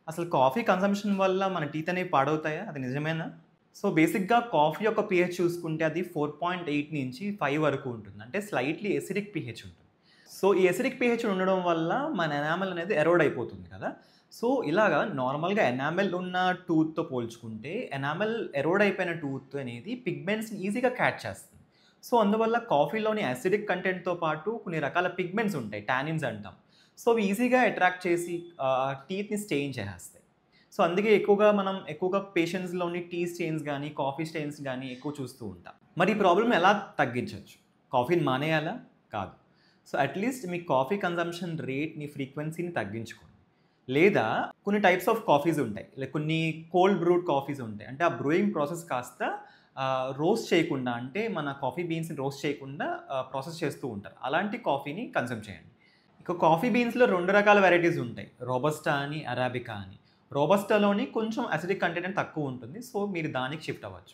అసలు coffee consumption వల్ల మన టీత్ అనేవి పాడవుతాయా? అది నిజమేనా? సో, బేసిక్‌గా కాఫీ యొక్క పీహెచ్ చూసుకుంటే అది 4.8 నుంచి 5 వరకు ఉంటుంది. అంటే స్లైట్‌లీ ఎసిడిక్ పీహెచ్ ఉంటుంది. సో, ఈ ఎసిడిక్ పీహెచ్ ఉండడం వల్ల మన ఎనామెల్ అనేది ఎరోడ్ అయిపోతుంది కదా! సో, ఇలాగా నార్మల్‌గా ఎనామెల్ ఉన్న టూత్‌తో పోల్చుకుంటే ఎనామెల్ ఎరోడ్ అయిపోయిన టూత్ అనేది పిగ్మెంట్స్‌ని ఈజీగా క్యాచ్ చేస్తుంది. సో, అందువల్ల కాఫీలోని అసిడిక్ కంటెంట్‌తో పాటు కొన్ని రకాల పిగ్మెంట్స్ ఉంటాయి. టానిన్స్ అంటాం. సో, అవి ఈజీగా అట్రాక్ట్ చేసి టీత్‌ని స్టెయిన్ చేసేస్తాయి. సో, అందుకే ఎక్కువగా పేషెంట్స్‌లోని టీ స్టెయిన్స్ గానీ, కాఫీ స్టెయిన్స్ గానీ ఎక్కువ చూస్తూ ఉంటాం. మరి ఈ ప్రాబ్లమ్‌ని ఎలా తగ్గించొచ్చు? కాఫీని మానేయాలా? కాదు. సో, అట్‌లీస్ట్ మీ కాఫీ కన్జంప్షన్ రేట్‌ని, ఫ్రీక్వెన్సీని తగ్గించుకోండి. లేదా కొన్ని టైప్స్ ఆఫ్ కాఫీస్ ఉంటాయి. లైక్ కొన్ని కోల్డ్ బ్రూడ్ కాఫీస్ ఉంటాయి. అంటే ఆ బ్రూయింగ్ ప్రాసెస్ కాస్త రోస్ట్ చేయకుండా అంటే మన కాఫీ బీన్స్‌ని రోస్ట్ చేయకుండా ప్రాసెస్ చేస్తూ ఉంటారు. అలాంటి కాఫీని కన్జ్యూమ్ చేయండి. ఇక కాఫీ బీన్స్‌లో 2 రకాల వెరైటీస్ ఉంటాయి. రోబస్టా అని, అరాబికా అని. రోబస్టాలోని కొంచెం అసిడిక్ కంటెంట్ తక్కువ ఉంటుంది. సో, మీరు దానికి షిఫ్ట్ అవ్వచ్చు.